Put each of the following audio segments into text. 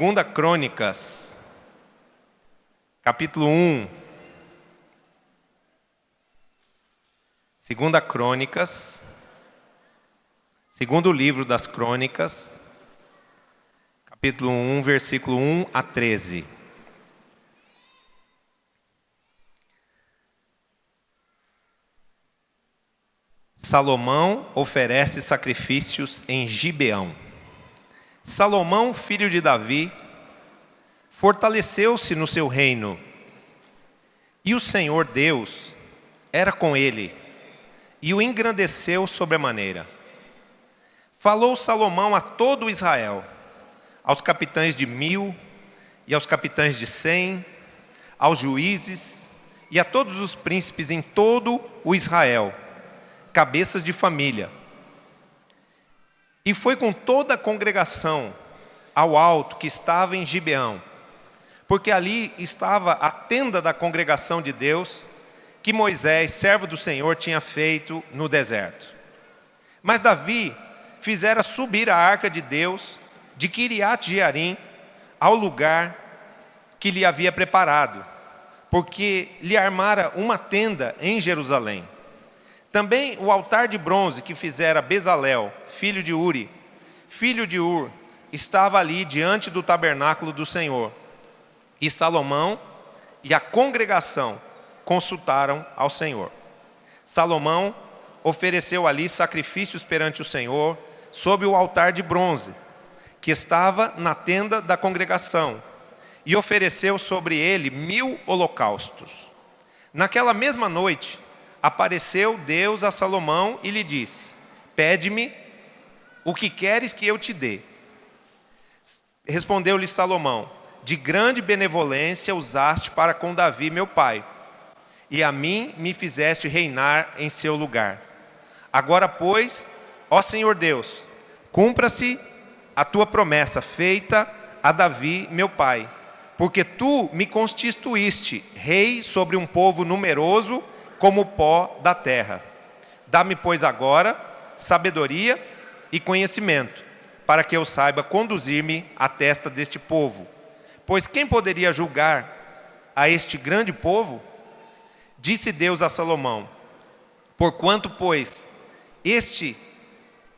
Segunda Crônicas, capítulo 1. Segunda Crônicas, segundo livro das Crônicas, capítulo 1, versículo 1 a 13. Salomão oferece sacrifícios em Gibeão. Salomão, filho de Davi, fortaleceu-se no seu reino, e o Senhor Deus era com ele, e o engrandeceu sobremaneira. Falou Salomão a todo Israel, aos capitães de 1000 e aos capitães de 100, aos juízes e a todos os príncipes em todo o Israel, cabeças de família. E foi com toda a congregação ao alto que estava em Gibeão, porque ali estava a tenda da congregação de Deus, que Moisés, servo do Senhor, tinha feito no deserto. Mas Davi fizera subir a arca de Deus de Quiriate-Jearim ao lugar que lhe havia preparado, porque lhe armara uma tenda em Jerusalém. Também o altar de bronze que fizera Bezalel, filho de Uri, filho de Ur, estava ali diante do tabernáculo do Senhor. E Salomão e a congregação consultaram ao Senhor. Salomão ofereceu ali sacrifícios perante o Senhor, sob o altar de bronze, que estava na tenda da congregação, e ofereceu sobre ele 1000 holocaustos. Naquela mesma noite, apareceu Deus a Salomão e lhe disse: pede-me o que queres que eu te dê. Respondeu-lhe Salomão: de grande benevolência usaste para com Davi meu pai, e a mim me fizeste reinar em seu lugar. Agora, pois, ó Senhor Deus, cumpra-se a tua promessa feita a Davi meu pai, porque tu me constituíste rei sobre um povo numeroso como o pó da terra. Dá-me, pois, agora sabedoria e conhecimento, para que eu saiba conduzir-me à testa deste povo. Pois quem poderia julgar a este grande povo? Disse Deus a Salomão: porquanto, pois, este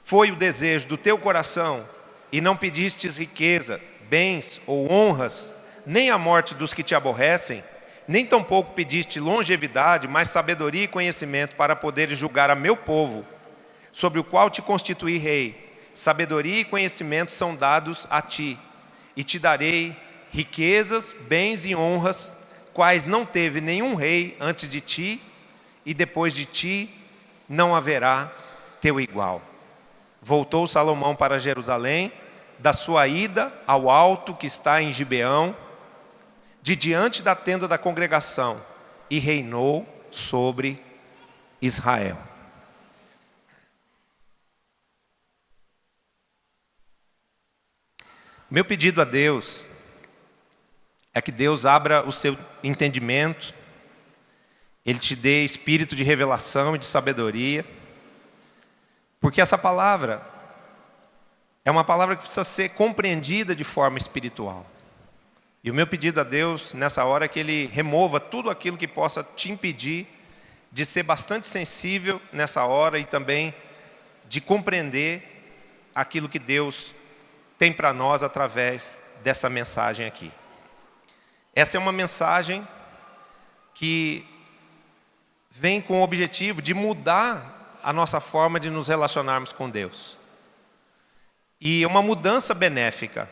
foi o desejo do teu coração, e não pedistes riqueza, bens ou honras, nem a morte dos que te aborrecem, nem tampouco pediste longevidade, mas sabedoria e conhecimento para poderes julgar a meu povo, sobre o qual te constituí rei. Sabedoria e conhecimento são dados a ti, e te darei riquezas, bens e honras, quais não teve nenhum rei antes de ti, e depois de ti não haverá teu igual. Voltou Salomão para Jerusalém, da sua ida ao alto que está em Gibeão, de diante da tenda da congregação, e reinou sobre Israel. Meu pedido a Deus é que Deus abra o seu entendimento, Ele te dê espírito de revelação e de sabedoria, porque essa palavra é uma palavra que precisa ser compreendida de forma espiritual. E o meu pedido a Deus nessa hora é que Ele remova tudo aquilo que possa te impedir de ser bastante sensível nessa hora e também de compreender aquilo que Deus tem para nós através dessa mensagem aqui. Essa é uma mensagem que vem com o objetivo de mudar a nossa forma de nos relacionarmos com Deus. E é uma mudança benéfica.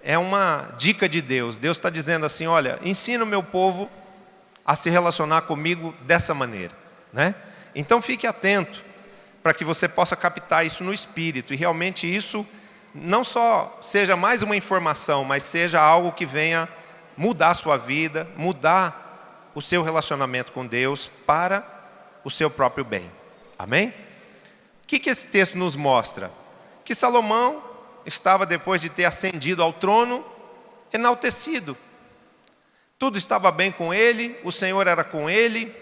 É uma dica de Deus. Deus está dizendo assim: olha, ensina o meu povo a se relacionar comigo dessa maneira, né? Então fique atento para que você possa captar isso no espírito. E realmente isso não só seja mais uma informação, mas seja algo que venha mudar a sua vida, mudar o seu relacionamento com Deus para o seu próprio bem. Amém? O que esse texto nos mostra? Que Salomão estava, depois de ter ascendido ao trono, enaltecido. Tudo estava bem com ele, o Senhor era com ele,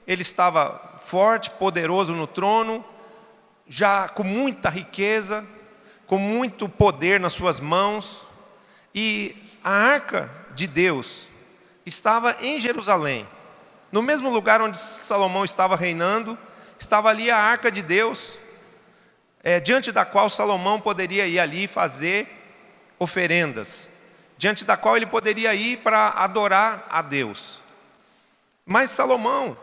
ele estava forte, poderoso no trono, já com muita riqueza, com muito poder nas suas mãos. E a arca de Deus estava em Jerusalém. No mesmo lugar onde Salomão estava reinando, estava ali a arca de Deus, diante da qual Salomão poderia ir ali fazer oferendas, diante da qual ele poderia ir para adorar a Deus. Mas Salomão,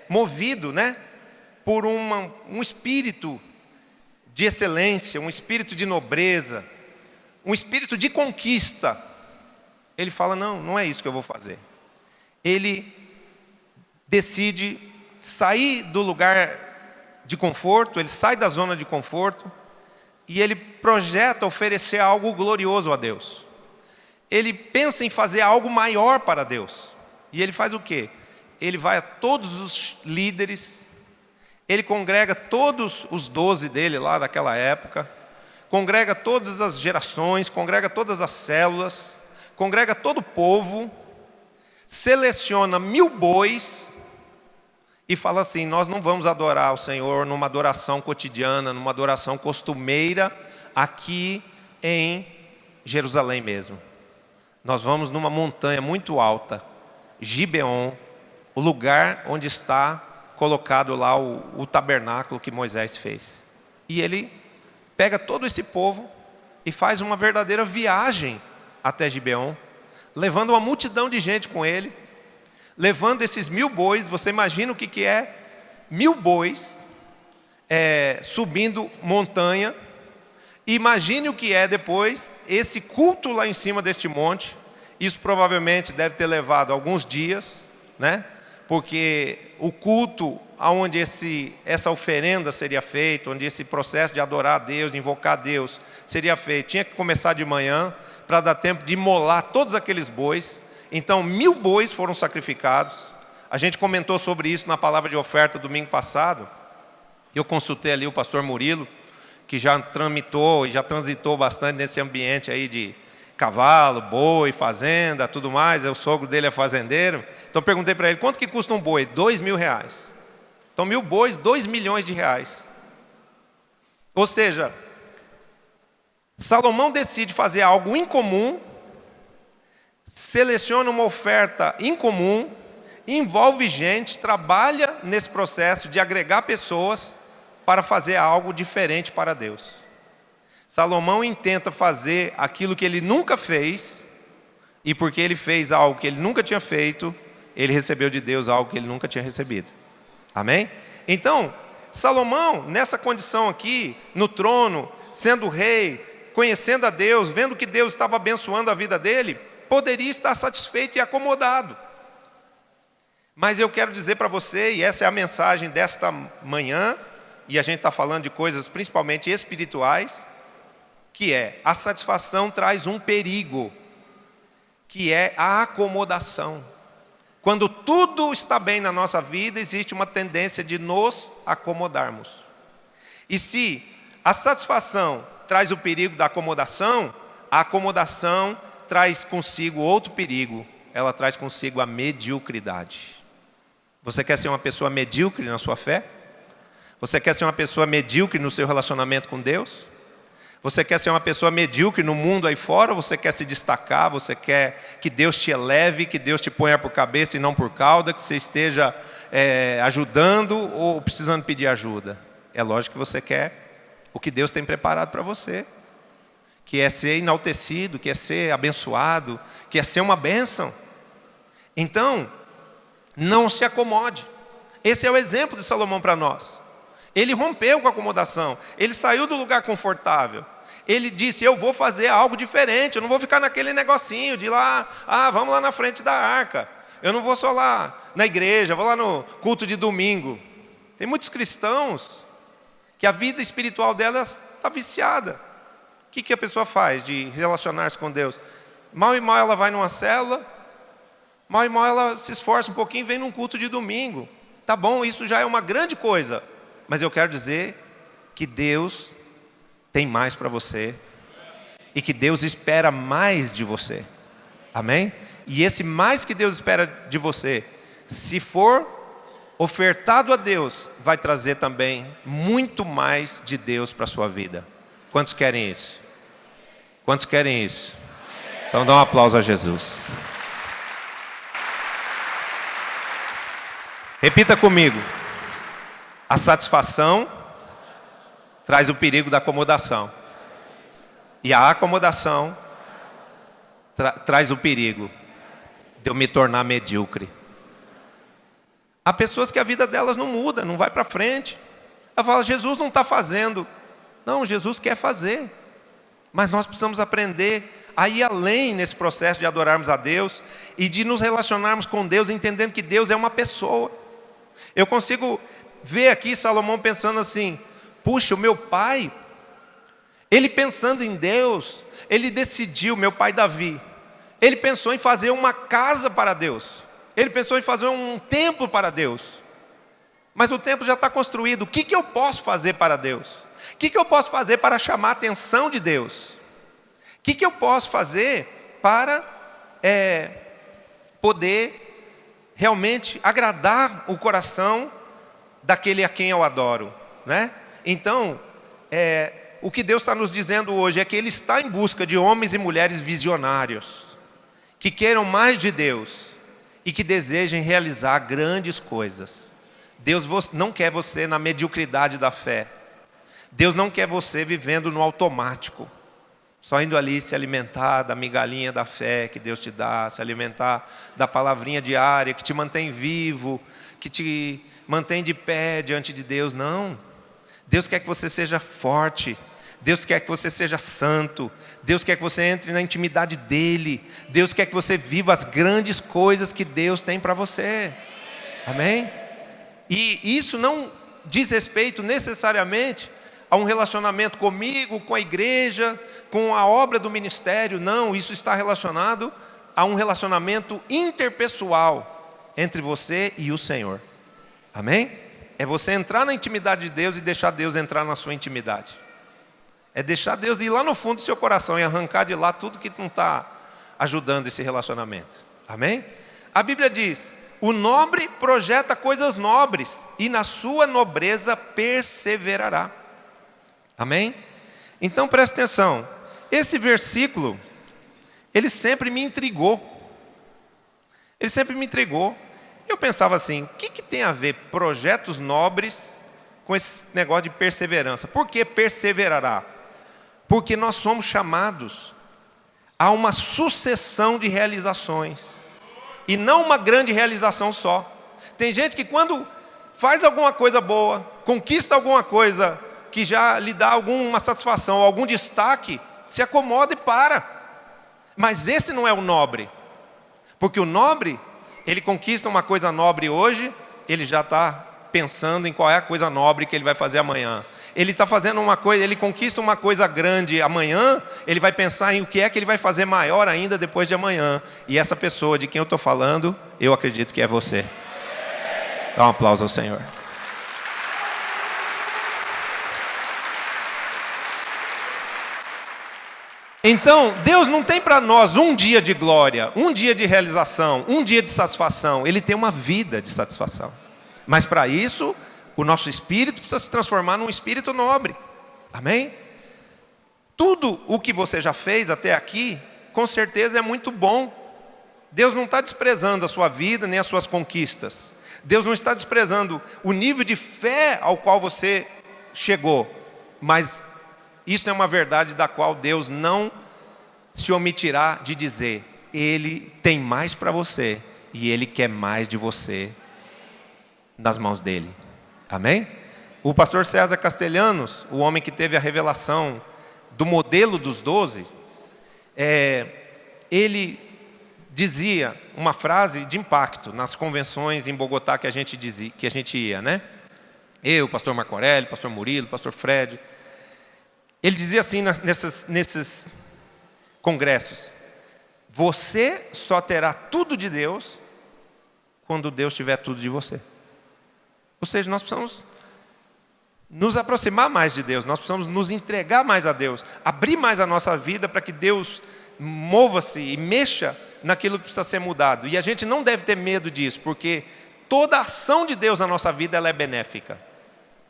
movido, por um espírito de excelência, um espírito de nobreza, um espírito de conquista, ele fala, não é isso que eu vou fazer. Ele decide sair do lugar de conforto, ele sai da zona de conforto, e ele projeta oferecer algo glorioso a Deus. Ele pensa em fazer algo maior para Deus. E ele faz o quê? Ele vai a todos os líderes, ele congrega todos os 12 dele lá naquela época, congrega todas as gerações, congrega todas as células, congrega todo o povo, seleciona 1000 bois e fala assim, nós não vamos adorar o Senhor numa adoração cotidiana, numa adoração costumeira aqui em Jerusalém mesmo. Nós vamos numa montanha muito alta, Gibeon, o lugar onde está colocado lá o tabernáculo que Moisés fez. E ele pega todo esse povo e faz uma verdadeira viagem até Gibeon, levando uma multidão de gente com ele, levando esses 1000 bois. Você imagina o que é 1000 bois subindo montanha. Imagine o que é depois esse culto lá em cima deste monte. Isso provavelmente deve ter levado alguns dias, porque o culto onde essa oferenda seria feita, onde esse processo de adorar a Deus, de invocar a Deus seria feito, tinha que começar de manhã para dar tempo de imolar todos aqueles bois. Então 1000 bois foram sacrificados. A gente comentou sobre isso na palavra de oferta domingo passado. Eu consultei ali o pastor Murilo, que já tramitou e já transitou bastante nesse ambiente aí de cavalo, boi, fazenda, tudo mais. O sogro dele é fazendeiro. Então perguntei para ele, quanto que custa um boi? R$2.000. Então 1000 bois, R$2 milhões. Ou seja, Salomão decide fazer algo incomum, seleciona uma oferta incomum, envolve gente, trabalha nesse processo de agregar pessoas para fazer algo diferente para Deus. Salomão intenta fazer aquilo que ele nunca fez, e porque ele fez algo que ele nunca tinha feito, ele recebeu de Deus algo que ele nunca tinha recebido. Amém? Então, Salomão, nessa condição aqui, no trono, sendo rei, conhecendo a Deus, vendo que Deus estava abençoando a vida dele, poderia estar satisfeito e acomodado. Mas eu quero dizer para você, e essa é a mensagem desta manhã, e a gente está falando de coisas principalmente espirituais, que a satisfação traz um perigo, que é a acomodação. Quando tudo está bem na nossa vida, existe uma tendência de nos acomodarmos. E se a satisfação traz o perigo da acomodação, a acomodação traz consigo outro perigo, ela traz consigo a mediocridade. Você quer ser uma pessoa medíocre na sua fé? Você quer ser uma pessoa medíocre no seu relacionamento com Deus? Você quer ser uma pessoa medíocre no mundo aí fora? Você quer se destacar? Você quer que Deus te eleve, que Deus te ponha por cabeça e não por cauda, que você esteja ajudando ou precisando pedir ajuda? É lógico que você quer o que Deus tem preparado para você, que é ser enaltecido, que é ser abençoado, que é ser uma bênção. Então, não se acomode. Esse é o exemplo de Salomão para nós. Ele rompeu com a acomodação, ele saiu do lugar confortável. Ele disse, eu vou fazer algo diferente, eu não vou ficar naquele negocinho de ir lá, vamos lá na frente da arca. Eu não vou só lá na igreja, vou lá no culto de domingo. Tem muitos cristãos que a vida espiritual delas está viciada. O que a pessoa faz de relacionar-se com Deus? Mal e mal ela vai numa célula, mal e mal ela se esforça um pouquinho e vem num culto de domingo. Tá bom, isso já é uma grande coisa. Mas eu quero dizer que Deus tem mais para você. E que Deus espera mais de você. Amém? E esse mais que Deus espera de você, se for ofertado a Deus, vai trazer também muito mais de Deus para a sua vida. Quantos querem isso? Quantos querem isso? Então dá um aplauso a Jesus. Repita comigo. A satisfação traz o perigo da acomodação. E a acomodação traz o perigo de eu me tornar medíocre. Há pessoas que a vida delas não muda, não vai para frente. Ela fala, Jesus não está fazendo. Não, Jesus quer fazer. Mas nós precisamos aprender a ir além nesse processo de adorarmos a Deus e de nos relacionarmos com Deus, entendendo que Deus é uma pessoa. Eu consigo ver aqui Salomão pensando assim, puxa, o meu pai, ele pensando em Deus, ele decidiu, meu pai Davi, ele pensou em fazer uma casa para Deus. Ele pensou em fazer um templo para Deus. Mas o templo já está construído. O que eu posso fazer para Deus? O que eu posso fazer para chamar a atenção de Deus? O que eu posso fazer para poder realmente agradar o coração daquele a quem eu adoro, né? Então, o que Deus está nos dizendo hoje é que Ele está em busca de homens e mulheres visionários, que queiram mais de Deus e que desejem realizar grandes coisas. Deus não quer você na mediocridade da fé. Deus não quer você vivendo no automático, só indo ali se alimentar da migalhinha da fé que Deus te dá, se alimentar da palavrinha diária que te mantém vivo, que te mantém de pé diante de Deus. Não. Deus quer que você seja forte. Deus quer que você seja santo. Deus quer que você entre na intimidade dEle. Deus quer que você viva as grandes coisas que Deus tem para você. Amém? E isso não diz respeito necessariamente a um relacionamento comigo, com a igreja, com a obra do ministério. Não, isso está relacionado a um relacionamento interpessoal entre você e o Senhor. Amém? É você entrar na intimidade de Deus e deixar Deus entrar na sua intimidade. É deixar Deus ir lá no fundo do seu coração e arrancar de lá tudo que não está ajudando esse relacionamento. Amém? A Bíblia diz, o nobre projeta coisas nobres e na sua nobreza perseverará. Amém? Então presta atenção. Esse versículo, ele sempre me intrigou. Ele sempre me intrigou. Eu pensava assim, o que tem a ver projetos nobres com esse negócio de perseverança? Por que perseverará? Porque nós somos chamados a uma sucessão de realizações. E não uma grande realização só. Tem gente que quando faz alguma coisa boa, conquista alguma coisa que já lhe dá alguma satisfação, algum destaque, se acomoda e para. Mas esse não é o nobre. Porque o nobre, ele conquista uma coisa nobre hoje, ele já está pensando em qual é a coisa nobre que ele vai fazer amanhã. Ele está fazendo uma coisa, ele conquista uma coisa grande amanhã, ele vai pensar em o que é que ele vai fazer maior ainda depois de amanhã. E essa pessoa de quem eu estou falando, eu acredito que é você. Dá um aplauso ao Senhor. Então, Deus não tem para nós um dia de glória, um dia de realização, um dia de satisfação. Ele tem uma vida de satisfação. Mas para isso, o nosso espírito precisa se transformar num espírito nobre. Amém? Tudo o que você já fez até aqui, com certeza é muito bom. Deus não está desprezando a sua vida, nem as suas conquistas. Deus não está desprezando o nível de fé ao qual você chegou. Mas isso é uma verdade da qual Deus não se omitirá de dizer. Ele tem mais para você e Ele quer mais de você nas mãos dEle. Amém? O pastor César Castelhanos, o homem que teve a revelação do modelo dos 12, ele dizia uma frase de impacto nas convenções em Bogotá que a gente ia, né? Eu, pastor Marco Aurélio, pastor Murilo, pastor Fred. Ele dizia assim nesses congressos: você só terá tudo de Deus quando Deus tiver tudo de você. Ou seja, nós precisamos nos aproximar mais de Deus, nós precisamos nos entregar mais a Deus, abrir mais a nossa vida para que Deus mova-se e mexa naquilo que precisa ser mudado. E a gente não deve ter medo disso, porque toda ação de Deus na nossa vida ela é benéfica.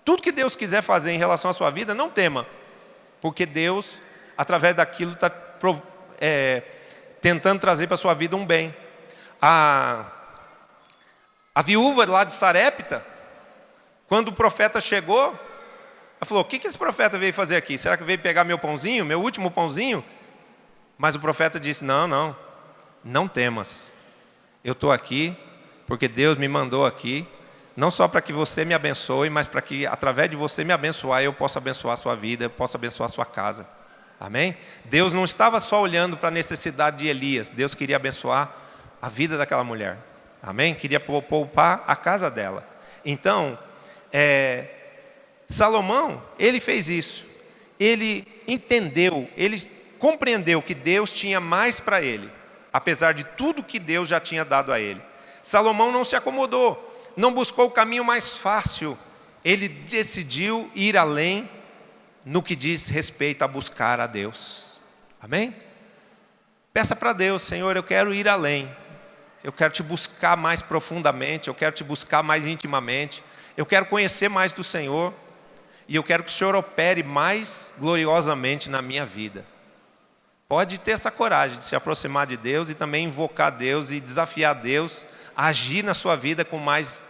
Tudo que Deus quiser fazer em relação à sua vida, não tema, porque Deus, através daquilo, está tentando trazer para a sua vida um bem. A viúva lá de Sarepta, quando o profeta chegou, ela falou: o que esse profeta veio fazer aqui? Será que veio pegar meu pãozinho, meu último pãozinho? Mas o profeta disse: não temas. Eu estou aqui porque Deus me mandou aqui, não só para que você me abençoe, mas para que através de você me abençoar, eu possa abençoar a sua vida, eu possa abençoar a sua casa. Amém? Deus não estava só olhando para a necessidade de Elias, Deus queria abençoar a vida daquela mulher. Amém? Queria poupar a casa dela. Então, Salomão, ele fez isso. Ele entendeu, ele compreendeu que Deus tinha mais para ele, apesar de tudo que Deus já tinha dado a ele. Salomão não se acomodou, não buscou o caminho mais fácil. Ele decidiu ir além no que diz respeito a buscar a Deus. Amém? Peça para Deus: Senhor, eu quero ir além. Eu quero te buscar mais profundamente, eu quero te buscar mais intimamente. Eu quero conhecer mais do Senhor. E eu quero que o Senhor opere mais gloriosamente na minha vida. Pode ter essa coragem de se aproximar de Deus e também invocar Deus e desafiar Deus a agir na sua vida com mais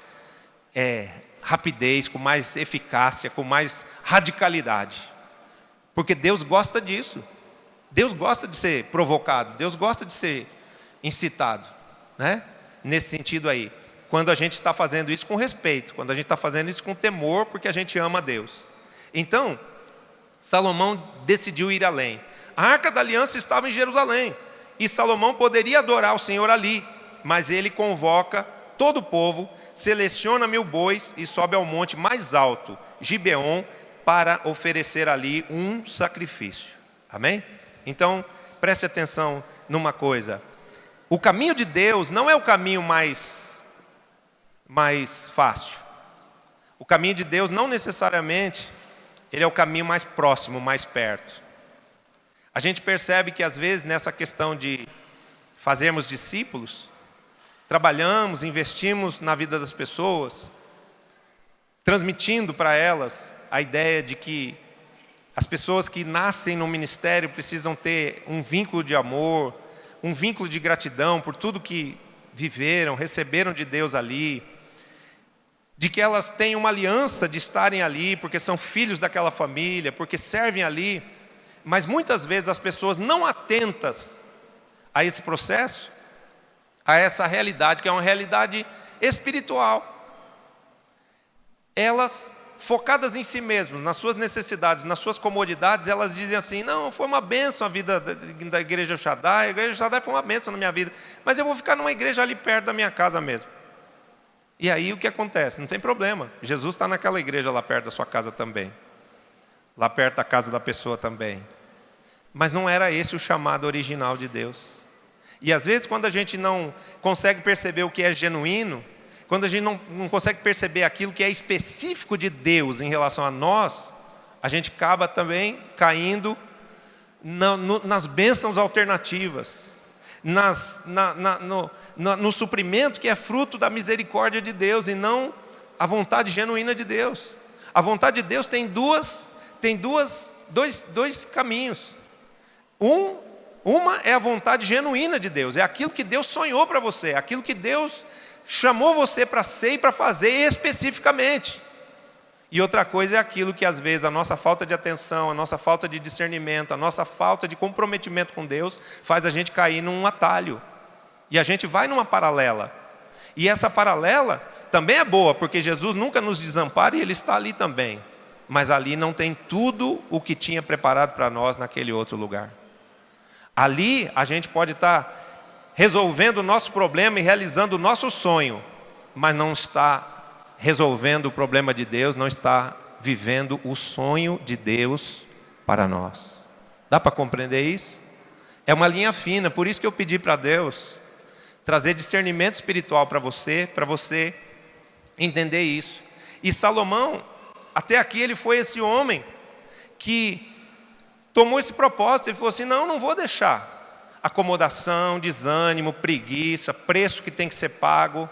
rapidez, com mais eficácia, com mais radicalidade. Porque Deus gosta disso. Deus gosta de ser provocado, Deus gosta de ser incitado, né? Nesse sentido aí. Quando a gente está fazendo isso com respeito, quando a gente está fazendo isso com temor, porque a gente ama a Deus. Então, Salomão decidiu ir além. A Arca da Aliança estava em Jerusalém, e Salomão poderia adorar o Senhor ali, mas ele convoca todo o povo, seleciona 1000 bois e sobe ao monte mais alto, Gibeon, para oferecer ali um sacrifício. Amém? Então, preste atenção numa coisa. O caminho de Deus não é o caminho mais fácil. O caminho de Deus não necessariamente ele é o caminho mais próximo, mais perto. A gente percebe que às vezes nessa questão de fazermos discípulos, trabalhamos, investimos na vida das pessoas, transmitindo para elas a ideia de que as pessoas que nascem no ministério precisam ter um vínculo de amor, um vínculo de gratidão por tudo que viveram, receberam de Deus ali, de que elas têm uma aliança de estarem ali, porque são filhos daquela família, porque servem ali. Mas muitas vezes as pessoas não atentas a esse processo, a essa realidade, que é uma realidade espiritual. Elas, focadas em si mesmas, nas suas necessidades, nas suas comodidades, elas dizem assim: não, foi uma bênção a vida da igreja Shaddai, a igreja Shaddai foi uma bênção na minha vida, mas eu vou ficar numa igreja ali perto da minha casa mesmo. E aí o que acontece? Não tem problema, Jesus está naquela igreja lá perto da sua casa também, lá perto da casa da pessoa também. Mas não era esse o chamado original de Deus. E às vezes quando a gente não consegue perceber o que é genuíno, quando a gente não consegue perceber aquilo que é específico de Deus em relação a nós, a gente acaba também caindo nas bênçãos alternativas, no suprimento que é fruto da misericórdia de Deus e não a vontade genuína de Deus. A vontade de Deus tem dois caminhos. Uma é a vontade genuína de Deus, é aquilo que Deus sonhou para você, é aquilo que Deus chamou você para ser e para fazer especificamente. E outra coisa é aquilo que às vezes a nossa falta de atenção, a nossa falta de discernimento, a nossa falta de comprometimento com Deus faz a gente cair num atalho. E a gente vai numa paralela. E essa paralela também é boa, porque Jesus nunca nos desampara e Ele está ali também. Mas ali não tem tudo o que tinha preparado para nós naquele outro lugar. Ali a gente pode estar resolvendo o nosso problema e realizando o nosso sonho, mas não está resolvendo o problema de Deus, não está vivendo o sonho de Deus para nós. Dá para compreender isso? É uma linha fina, por isso que eu pedi para Deus trazer discernimento espiritual para você entender isso. E Salomão, até aqui ele foi esse homem que tomou esse propósito, ele falou assim: não vou deixar acomodação, desânimo, preguiça, preço que tem que ser pago,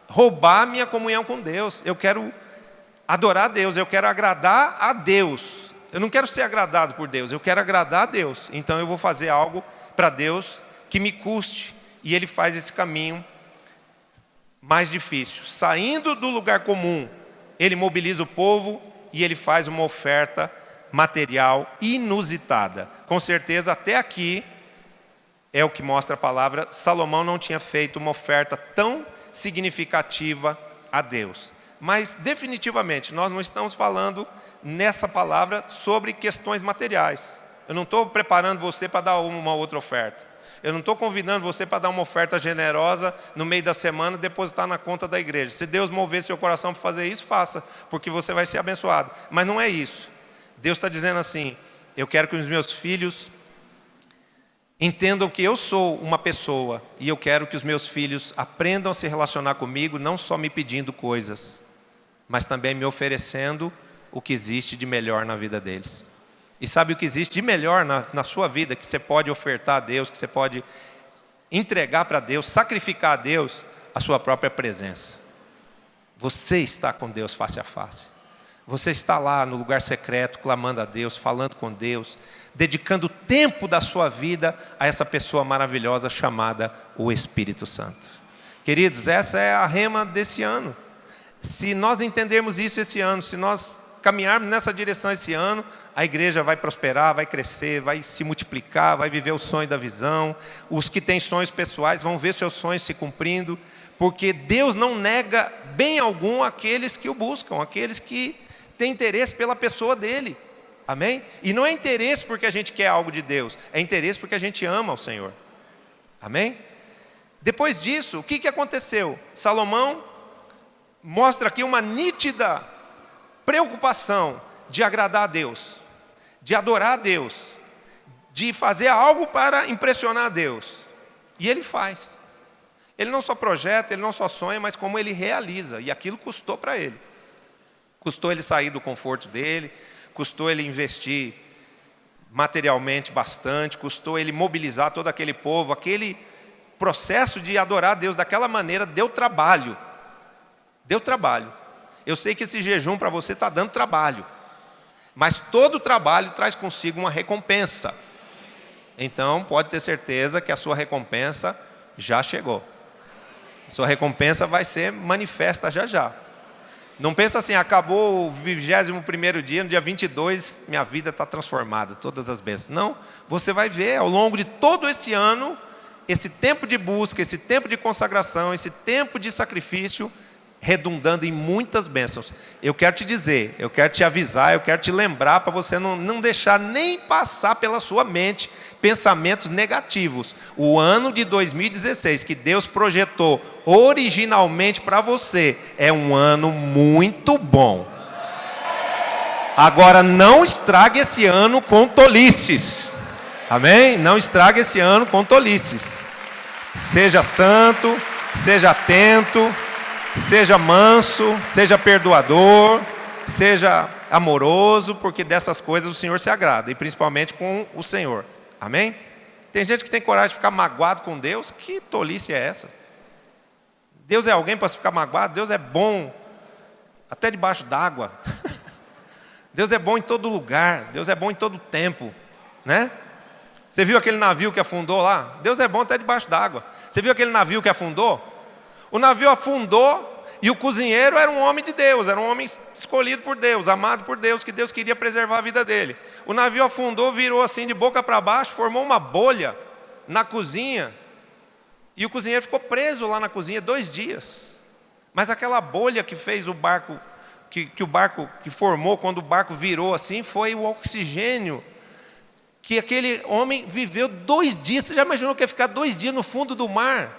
roubar a minha comunhão com Deus. Eu quero adorar a Deus, eu quero agradar a Deus. Eu não quero ser agradado por Deus, eu quero agradar a Deus. Então eu vou fazer algo para Deus que me custe. E Ele faz esse caminho mais difícil. Saindo do lugar comum, Ele mobiliza o povo e Ele faz uma oferta material inusitada. Com certeza, até aqui, é o que mostra a palavra, Salomão não tinha feito uma oferta tão significativa a Deus. Mas, definitivamente, nós não estamos falando nessa palavra sobre questões materiais. Eu não estou preparando você para dar uma outra oferta. Eu não estou convidando você para dar uma oferta generosa no meio da semana e depositar na conta da igreja. Se Deus mover seu coração para fazer isso, faça, porque você vai ser abençoado. Mas não é isso. Deus está dizendo assim, eu quero que os meus filhos entendam que eu sou uma pessoa e eu quero que os meus filhos aprendam a se relacionar comigo, não só me pedindo coisas, mas também me oferecendo o que existe de melhor na vida deles. E sabe o que existe de melhor na sua vida, que você pode ofertar a Deus, que você pode entregar para Deus, sacrificar a Deus? A sua própria presença. Você está com Deus face a face. Você está lá no lugar secreto, clamando a Deus, falando com Deus, dedicando o tempo da sua vida a essa pessoa maravilhosa chamada o Espírito Santo. Queridos, essa é a rema desse ano. Se nós entendermos isso esse ano, se nós caminharmos nessa direção esse ano, a igreja vai prosperar, vai crescer, vai se multiplicar, vai viver o sonho da visão. Os que têm sonhos pessoais vão ver seus sonhos se cumprindo, porque Deus não nega bem algum àqueles que o buscam, aqueles que têm interesse pela pessoa dele. Amém? E não é interesse porque a gente quer algo de Deus, é interesse porque a gente ama o Senhor. Amém? Depois disso, o que aconteceu? Salomão mostra aqui uma nítida preocupação de agradar a Deus, de adorar a Deus, de fazer algo para impressionar a Deus. E ele faz. Ele não só projeta, ele não só sonha, mas como ele realiza. E aquilo custou para ele. Custou ele sair do conforto dele, custou ele investir materialmente bastante, custou ele mobilizar todo aquele povo. Aquele processo de adorar a Deus daquela maneira deu trabalho. Deu trabalho. Eu sei que esse jejum para você está dando trabalho. Mas todo trabalho traz consigo uma recompensa. Então, pode ter certeza que a sua recompensa já chegou. A sua recompensa vai ser manifesta já já. Não pensa assim, acabou o 21º dia, no dia 22, minha vida está transformada, todas as bênçãos. Não, você vai ver ao longo de todo esse ano, esse tempo de busca, esse tempo de consagração, esse tempo de sacrifício, redundando em muitas bênçãos. Eu quero te dizer, eu quero te avisar, eu quero te lembrar para você não deixar nem passar pela sua mente pensamentos negativos. O ano de 2016 que Deus projetou originalmente para você é um ano muito bom. Agora não estrague esse ano com tolices. Amém? Não estrague esse ano com tolices. Seja santo, seja atento, seja manso, seja perdoador, seja amoroso, porque dessas coisas o Senhor se agrada, e principalmente com o Senhor. Amém? Tem gente que tem coragem de ficar magoado com Deus. Que tolice é essa? Deus é alguém para ficar magoado? Deus é bom até debaixo d'água. Deus é bom em todo lugar. Deus é bom em todo tempo, né? Você viu aquele navio que afundou lá? Deus é bom até debaixo d'água. Você viu aquele navio que afundou? O navio afundou e o cozinheiro era um homem de Deus, era um homem escolhido por Deus, amado por Deus, que Deus queria preservar a vida dele. O navio afundou, virou assim de boca para baixo, formou uma bolha na cozinha. E o cozinheiro ficou preso lá na cozinha 2 dias. Mas aquela bolha que fez o barco, que o barco que formou quando o barco virou assim, foi o oxigênio que aquele homem viveu 2 dias. Você já imaginou que ia ficar 2 dias no fundo do mar,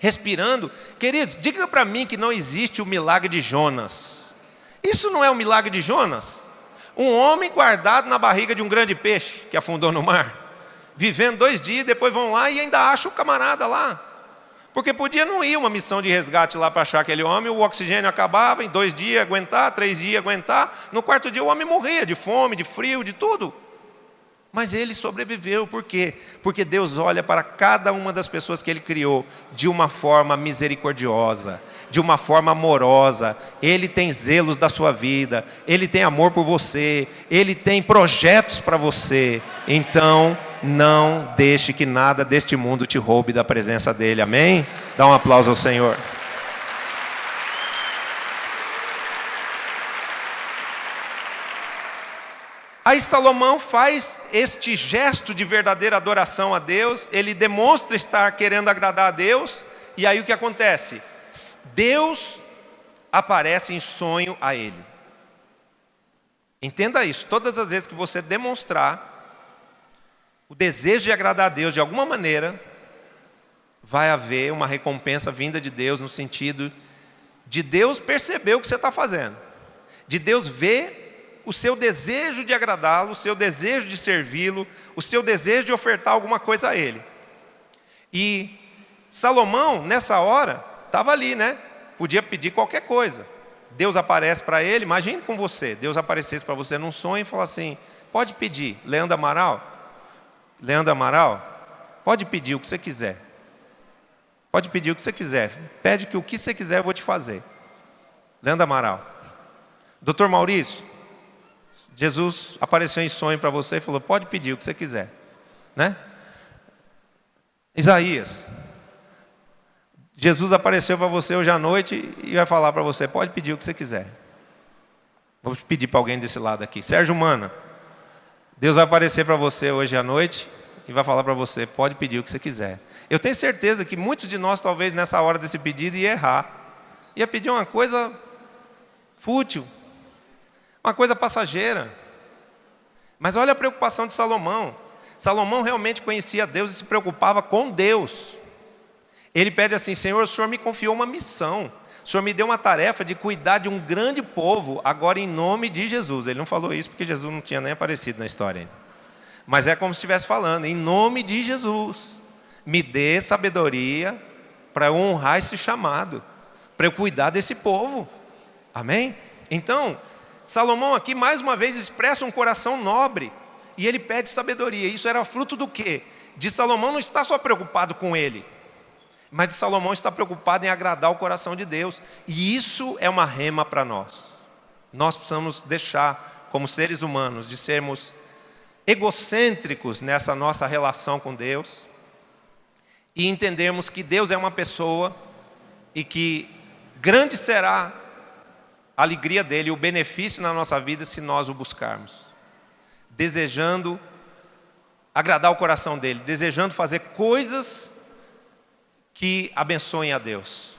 respirando? Queridos, diga para mim que não existe o milagre de Jonas. Isso não é o milagre de Jonas? Um homem guardado na barriga de um grande peixe que afundou no mar, vivendo 2 dias, depois vão lá e ainda acham o camarada lá. Porque podia não ir uma missão de resgate lá para achar aquele homem, o oxigênio acabava, em 2 dias aguentar, 3 dias aguentar, no 4º dia o homem morria de fome, de frio, de tudo. Mas ele sobreviveu, por quê? Porque Deus olha para cada uma das pessoas que Ele criou de uma forma misericordiosa, de uma forma amorosa. Ele tem zelos da sua vida, Ele tem amor por você, Ele tem projetos para você. Então, não deixe que nada deste mundo te roube da presença dEle, amém? Dá um aplauso ao Senhor. Aí Salomão faz este gesto de verdadeira adoração a Deus, ele demonstra estar querendo agradar a Deus, e aí o que acontece? Deus aparece em sonho a ele. Entenda isso, todas as vezes que você demonstrar o desejo de agradar a Deus de alguma maneira, vai haver uma recompensa vinda de Deus, no sentido de Deus perceber o que você está fazendo, de Deus ver o seu desejo de agradá-lo, o seu desejo de servi-lo, o seu desejo de ofertar alguma coisa a Ele. E Salomão, nessa hora, estava ali, né? Podia pedir qualquer coisa. Deus aparece para ele, imagine com você, Deus aparecesse para você num sonho e falasse assim, pode pedir, Leandro Amaral, pode pedir o que você quiser. Pode pedir o que você quiser. Pede que o que você quiser eu vou te fazer. Leandro Amaral. Doutor Maurício, Jesus apareceu em sonho para você e falou, pode pedir o que você quiser, né? Isaías, Jesus apareceu para você hoje à noite e vai falar para você, pode pedir o que você quiser. Vou pedir para alguém desse lado aqui. Sérgio Mana, Deus vai aparecer para você hoje à noite e vai falar para você, pode pedir o que você quiser. Eu tenho certeza que muitos de nós, talvez nessa hora desse pedido, ia errar. Ia pedir uma coisa fútil, uma coisa passageira. Mas olha a preocupação de Salomão. Salomão realmente conhecia Deus e se preocupava com Deus. Ele pede assim, Senhor, o Senhor me confiou uma missão. O Senhor me deu uma tarefa de cuidar de um grande povo, agora em nome de Jesus. Ele não falou isso porque Jesus não tinha nem aparecido na história ainda. Mas é como se estivesse falando, em nome de Jesus. Me dê sabedoria para eu honrar esse chamado, para eu cuidar desse povo. Amém? Então, Salomão aqui mais uma vez expressa um coração nobre e ele pede sabedoria. Isso era fruto do quê? De Salomão não estar só preocupado com ele, mas de Salomão estar preocupado em agradar o coração de Deus. E isso é uma rema para nós. Nós precisamos deixar, como seres humanos, de sermos egocêntricos nessa nossa relação com Deus e entendermos que Deus é uma pessoa e que grande será a alegria dele, o benefício na nossa vida se nós o buscarmos, desejando agradar o coração dele, desejando fazer coisas que abençoem a Deus.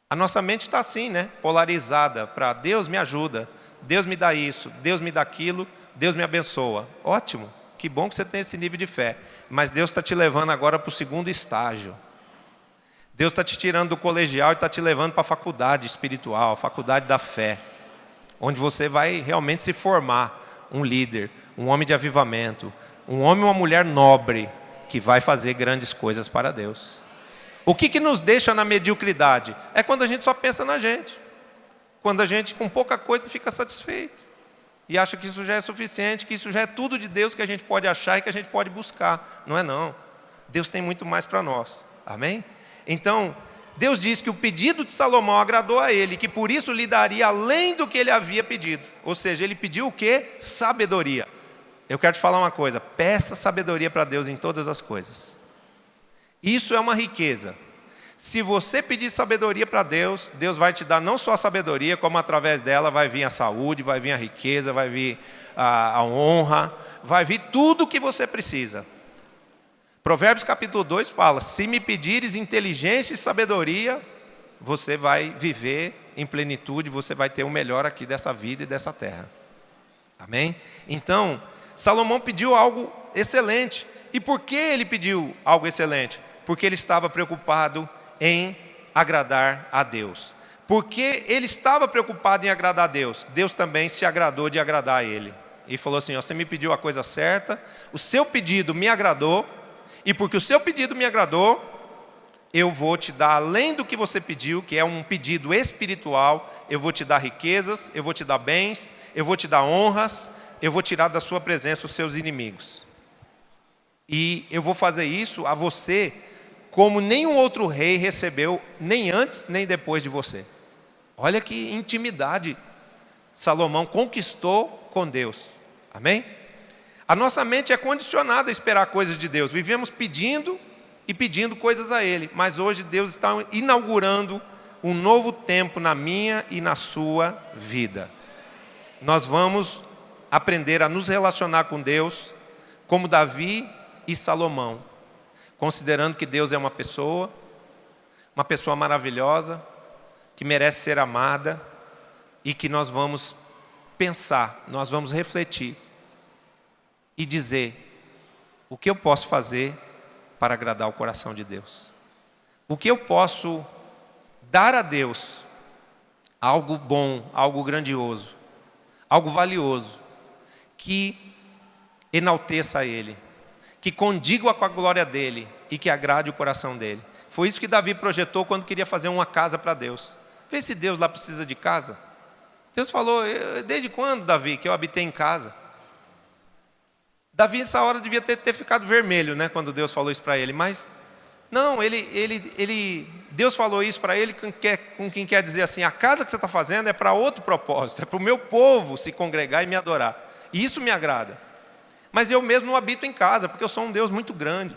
A nossa mente está assim, né? Polarizada para Deus me ajuda, Deus me dá isso, Deus me dá aquilo, Deus me abençoa. Ótimo, que bom que você tem esse nível de fé, mas Deus está te levando agora para o segundo estágio. Deus está te tirando do colegial e está te levando para a faculdade espiritual, a faculdade da fé, onde você vai realmente se formar um líder, um homem de avivamento, um homem e uma mulher nobre, que vai fazer grandes coisas para Deus. O que nos deixa na mediocridade? É quando a gente só pensa na gente, quando a gente com pouca coisa fica satisfeito, e acha que isso já é suficiente, que isso já é tudo de Deus que a gente pode achar e que a gente pode buscar. Não é não, Deus tem muito mais para nós, amém? Então, Deus diz que o pedido de Salomão agradou a ele, que por isso lhe daria além do que ele havia pedido. Ou seja, ele pediu o quê? Sabedoria. Eu quero te falar uma coisa, peça sabedoria para Deus em todas as coisas. Isso é uma riqueza. Se você pedir sabedoria para Deus, Deus vai te dar não só a sabedoria, como através dela vai vir a saúde, vai vir a riqueza, vai vir a honra, vai vir tudo o que você precisa. Provérbios capítulo 2 fala, se me pedires inteligência e sabedoria, você vai viver em plenitude, você vai ter o melhor aqui dessa vida e dessa terra. Amém? Então, Salomão pediu algo excelente. E por que ele pediu algo excelente? Porque ele estava preocupado em agradar a Deus. Porque ele estava preocupado em agradar a Deus, Deus também se agradou de agradar a ele. E falou assim, ó, você me pediu a coisa certa, o seu pedido me agradou, e porque o seu pedido me agradou, eu vou te dar além do que você pediu, que é um pedido espiritual, eu vou te dar riquezas, eu vou te dar bens, eu vou te dar honras, eu vou tirar da sua presença os seus inimigos. E eu vou fazer isso a você como nenhum outro rei recebeu, nem antes nem depois de você. Olha que intimidade Salomão conquistou com Deus. Amém? A nossa mente é condicionada a esperar coisas de Deus. Vivemos pedindo e pedindo coisas a Ele. Mas hoje Deus está inaugurando um novo tempo na minha e na sua vida. Nós vamos aprender a nos relacionar com Deus como Davi e Salomão, considerando que Deus é uma pessoa maravilhosa, que merece ser amada, e que nós vamos pensar, nós vamos refletir e dizer: o que eu posso fazer para agradar o coração de Deus? O que eu posso dar a Deus? Algo bom, algo grandioso, algo valioso, que enalteça a Ele, que condiga com a glória dEle e que agrade o coração dEle. Foi isso que Davi projetou quando queria fazer uma casa para Deus. Vê se Deus lá precisa de casa. Deus falou: desde quando, Davi, que eu habitei em casa? Davi, nessa hora, devia ter ficado vermelho, né, quando Deus falou isso para ele. Mas, não, Deus falou isso para ele com quem quer dizer assim: a casa que você está fazendo é para outro propósito, é para o meu povo se congregar e me adorar. E isso me agrada. Mas eu mesmo não habito em casa, porque eu sou um Deus muito grande.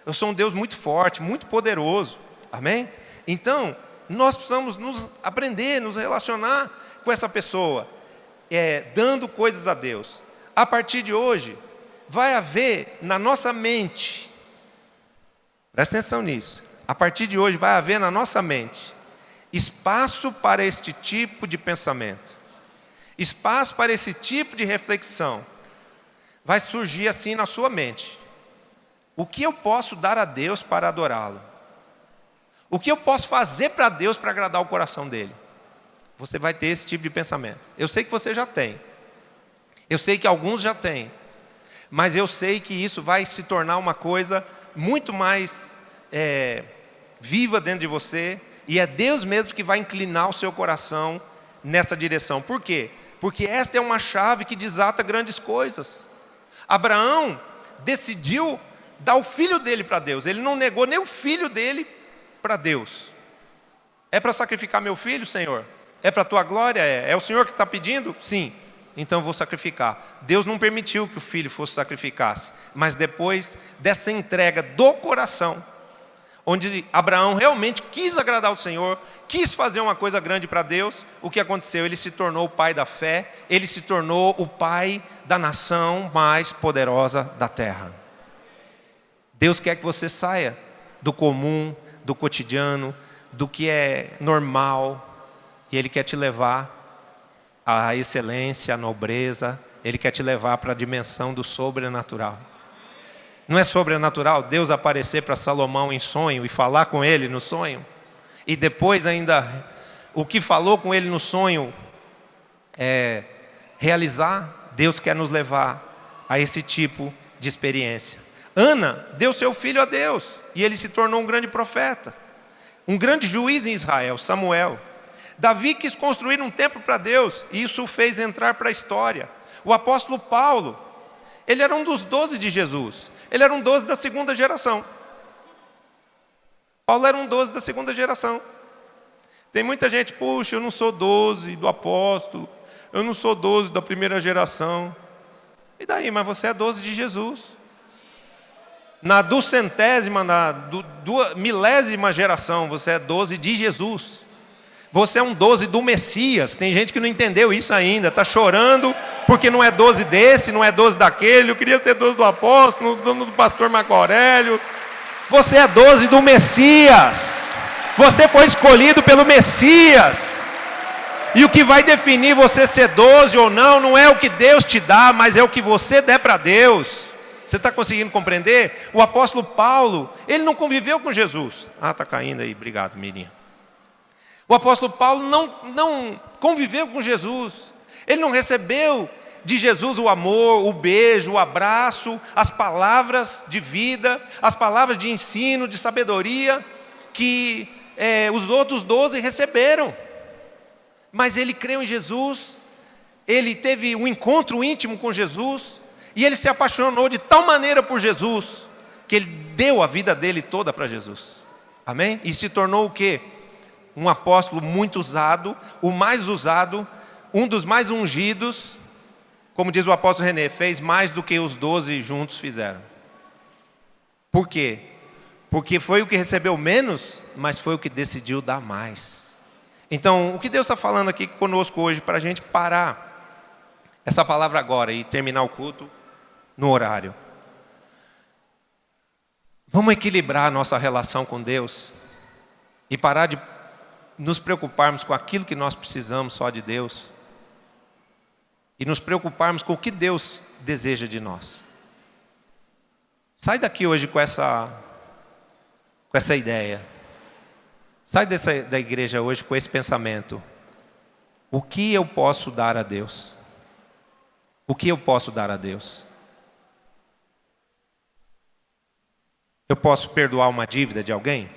Eu sou um Deus muito forte, muito poderoso. Amém? Então, nós precisamos aprender, nos relacionar com essa pessoa, dando coisas a Deus. A partir de hoje, vai haver na nossa mente, presta atenção nisso, a partir de hoje vai haver na nossa mente espaço para este tipo de pensamento, espaço para esse tipo de reflexão. Vai surgir assim na sua mente: o que eu posso dar a Deus para adorá-lo? O que eu posso fazer para Deus para agradar o coração dele? Você vai ter esse tipo de pensamento. Eu sei que você já tem, eu sei que alguns já têm, mas eu sei que isso vai se tornar uma coisa muito mais viva dentro de você, e é Deus mesmo que vai inclinar o seu coração nessa direção. Por quê? Porque esta é uma chave que desata grandes coisas. Abraão decidiu dar o filho dele para Deus. Ele não negou nem o filho dele para Deus. É para sacrificar meu filho, Senhor? É para a tua glória? É o Senhor que está pedindo? Sim. Então eu vou sacrificar. Deus não permitiu que o filho fosse sacrificasse. Mas depois dessa entrega do coração, onde Abraão realmente quis agradar o Senhor, quis fazer uma coisa grande para Deus, o que aconteceu? Ele se tornou o pai da fé, ele se tornou o pai da nação mais poderosa da terra. Deus quer que você saia do comum, do cotidiano, do que é normal, e Ele quer te levar à excelência, à nobreza. Ele quer te levar para a dimensão do sobrenatural. Não é sobrenatural Deus aparecer para Salomão em sonho e falar com ele no sonho? E depois ainda, o que falou com ele no sonho, realizar? Deus quer nos levar a esse tipo de experiência. Ana deu seu filho a Deus, e ele se tornou um grande profeta, um grande juiz em Israel, Samuel. Davi quis construir um templo para Deus, e isso o fez entrar para a história. O apóstolo Paulo, ele era um dos 12 de Jesus, ele era um 12 da segunda geração. Paulo era um 12 da segunda geração. Tem muita gente: puxa, eu não sou 12 do apóstolo, eu não sou 12 da primeira geração. E daí? Mas você é 12 de Jesus. Na milésima geração, você é 12 de Jesus. Você é um 12 do Messias. Tem gente que não entendeu isso ainda, está chorando porque não é 12 desse, não é 12 daquele. Eu queria ser 12 do apóstolo, do pastor Marco Aurélio. Você é 12 do Messias. Você foi escolhido pelo Messias. E o que vai definir você ser 12 ou não é o que Deus te dá, mas é o que você der para Deus. Você está conseguindo compreender? O apóstolo Paulo, ele não conviveu com Jesus. Está caindo aí, obrigado, Mirinha. O apóstolo Paulo não conviveu com Jesus. Ele não recebeu de Jesus o amor, o beijo, o abraço, as palavras de vida, as palavras de ensino, de sabedoria, que os outros 12 receberam. Mas ele creu em Jesus ele teve um encontro íntimo com Jesus, e ele se apaixonou de tal maneira por Jesus, que ele deu a vida dele toda para Jesus. Amém? E se tornou o quê? Um apóstolo muito usado, o mais usado, um dos mais ungidos. Como diz o apóstolo René, fez mais do que os 12 juntos fizeram. Por quê? Porque foi o que recebeu menos, mas foi o que decidiu dar mais. Então, o que Deus está falando aqui conosco hoje, para a gente parar essa palavra agora e terminar o culto no horário. Vamos equilibrar a nossa relação com Deus e parar de nos preocuparmos com aquilo que nós precisamos só de Deus e nos preocuparmos com o que Deus deseja de nós. Sai daqui hoje com essa ideia. Sai da igreja hoje com esse pensamento. O que eu posso dar a Deus? O que eu posso dar a Deus? Eu posso perdoar uma dívida de alguém?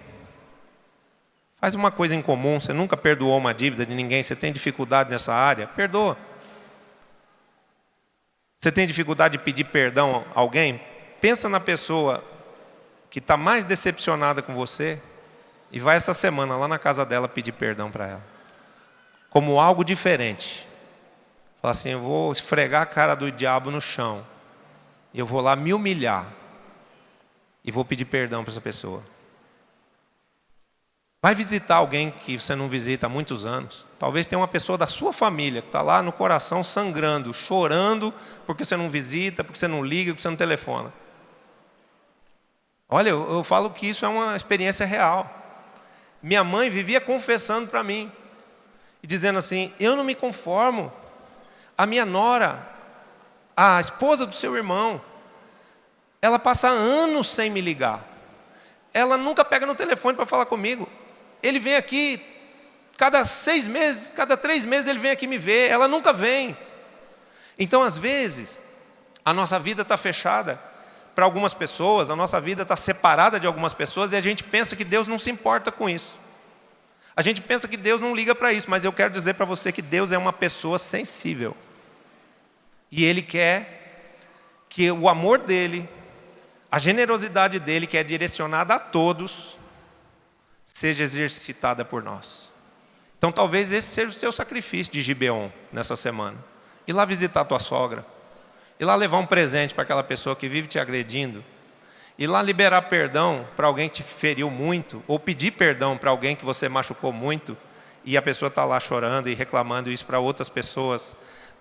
Faz uma coisa em comum. Você nunca perdoou uma dívida de ninguém. Você tem dificuldade nessa área? Perdoa. Você tem dificuldade de pedir perdão a alguém? Pensa na pessoa que está mais decepcionada com você e vai essa semana lá na casa dela pedir perdão para ela. Como algo diferente. Fala assim, eu vou esfregar a cara do diabo no chão. E eu vou lá me humilhar. E vou pedir perdão para essa pessoa. Vai visitar alguém que você não visita há muitos anos. Talvez tenha uma pessoa da sua família que está lá no coração sangrando, chorando, porque você não visita, porque você não liga, porque você não telefona. Olha, eu falo que isso é uma experiência real. Minha mãe vivia confessando para mim, e dizendo assim, eu não me conformo. A minha nora, a esposa do seu irmão, ela passa anos sem me ligar. Ela nunca pega no telefone para falar comigo. Ele vem aqui, cada 6 meses, cada 3 meses ele vem aqui me ver. Ela nunca vem. Então, às vezes, a nossa vida está fechada para algumas pessoas, a nossa vida está separada de algumas pessoas, e a gente pensa que Deus não se importa com isso. A gente pensa que Deus não liga para isso, mas eu quero dizer para você que Deus é uma pessoa sensível. E Ele quer que o amor dEle, a generosidade dEle, que é direcionada a todos, seja exercitada por nós. Então talvez esse seja o seu sacrifício de Gibeon nessa semana. Ir lá visitar a tua sogra. Ir lá levar um presente para aquela pessoa que vive te agredindo. Ir lá liberar perdão para alguém que te feriu muito. Ou pedir perdão para alguém que você machucou muito. E a pessoa está lá chorando e reclamando isso para outras pessoas.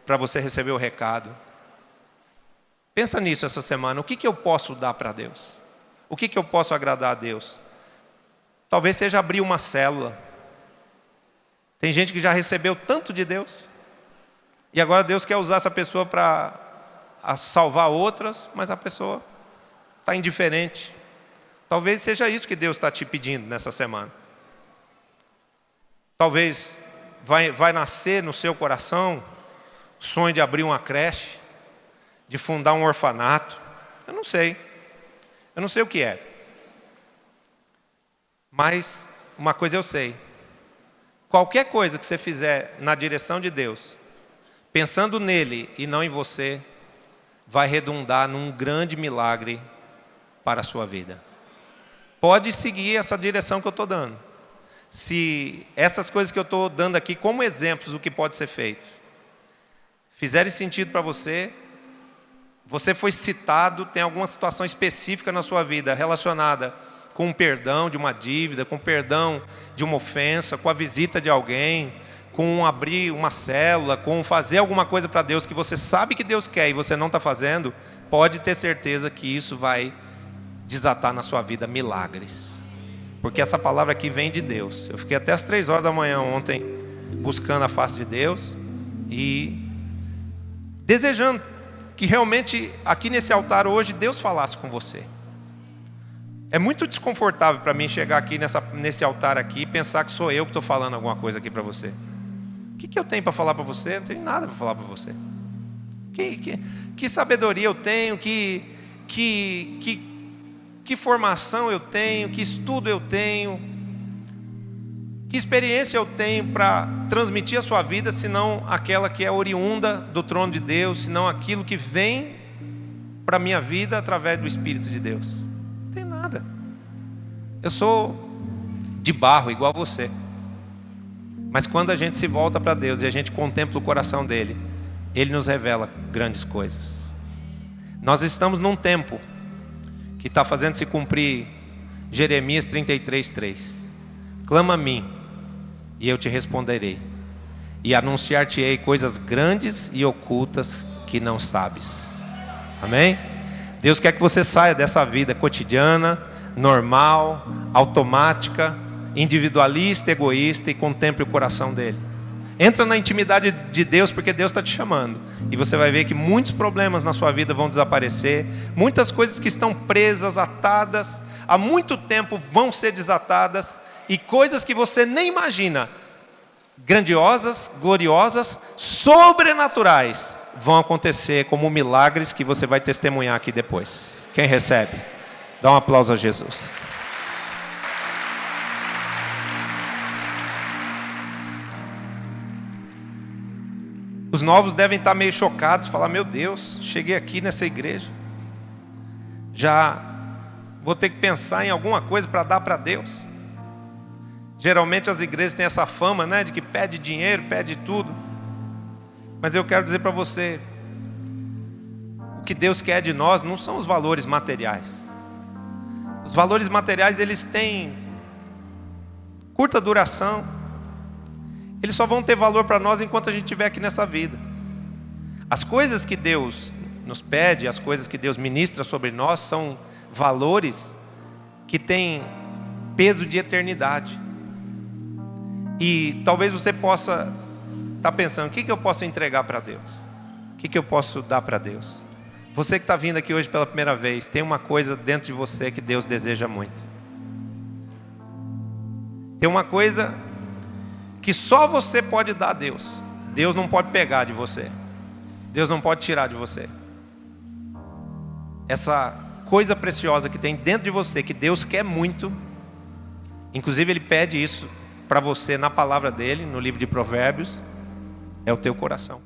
Para você receber o recado. Pensa nisso essa semana. O que eu posso dar para Deus? O que eu posso agradar a Deus? Talvez seja abrir uma célula. Tem gente que já recebeu tanto de Deus. E agora Deus quer usar essa pessoa para salvar outras, mas a pessoa está indiferente. Talvez seja isso que Deus está te pedindo nessa semana. Talvez vai nascer no seu coração o sonho de abrir uma creche, de fundar um orfanato. Eu não sei. Eu não sei o que é. Mas uma coisa eu sei. Qualquer coisa que você fizer na direção de Deus, pensando nele e não em você, vai redundar num grande milagre para a sua vida. Pode seguir essa direção que eu estou dando. Se essas coisas que eu estou dando aqui como exemplos do que pode ser feito, fizerem sentido para você, você foi citado, tem alguma situação específica na sua vida relacionada com o perdão de uma dívida, com o perdão de uma ofensa, com a visita de alguém, com abrir uma célula, com fazer alguma coisa para Deus que você sabe que Deus quer e você não está fazendo, pode ter certeza que isso vai desatar na sua vida milagres. Porque essa palavra aqui vem de Deus. Eu fiquei até as 3 horas da manhã ontem buscando a face de Deus e desejando que realmente aqui nesse altar hoje Deus falasse com você. É muito desconfortável para mim chegar aqui nesse altar aqui e pensar que sou eu que estou falando alguma coisa aqui para você. O que eu tenho para falar para você? Eu não tenho nada para falar para você. Que sabedoria eu tenho, que formação eu tenho, que estudo eu tenho. Que experiência eu tenho para transmitir a sua vida, senão aquela que é oriunda do trono de Deus, senão aquilo que vem para a minha vida através do Espírito de Deus? Não tem nada. Eu sou de barro, igual você. Mas quando a gente se volta para Deus e a gente contempla o coração dele, ele nos revela grandes coisas. Nós estamos num tempo que está fazendo se cumprir Jeremias 33:3. Clama a mim e eu te responderei, e anunciar-te-ei coisas grandes e ocultas que não sabes. Amém? Deus quer que você saia dessa vida cotidiana, normal, automática, individualista, egoísta, e contemple o coração dele. Entra na intimidade de Deus, porque Deus está te chamando. E você vai ver que muitos problemas na sua vida vão desaparecer. Muitas coisas que estão presas, atadas, há muito tempo vão ser desatadas. E coisas que você nem imagina, grandiosas, gloriosas, sobrenaturais, vão acontecer como milagres que você vai testemunhar aqui depois. Quem recebe? Dá um aplauso a Jesus. Os novos devem estar meio chocados, falar: meu Deus, cheguei aqui nessa igreja, já vou ter que pensar em alguma coisa para dar para Deus. Geralmente as igrejas têm essa fama, né, de que pede dinheiro, pede tudo. Mas eu quero dizer para você, o que Deus quer de nós não são os valores materiais. Os valores materiais, eles têm curta duração. Eles só vão ter valor para nós enquanto a gente estiver aqui nessa vida. As coisas que Deus nos pede, as coisas que Deus ministra sobre nós, são valores que têm peso de eternidade. E talvez você possa estar pensando: o que eu posso entregar para Deus? O que eu posso dar para Deus? Você que está vindo aqui hoje pela primeira vez, tem uma coisa dentro de você que Deus deseja muito. Tem uma coisa que só você pode dar a Deus. Deus não pode pegar de você. Deus não pode tirar de você. Essa coisa preciosa que tem dentro de você, que Deus quer muito. Inclusive Ele pede isso para você na palavra dele, no livro de Provérbios, é o teu coração.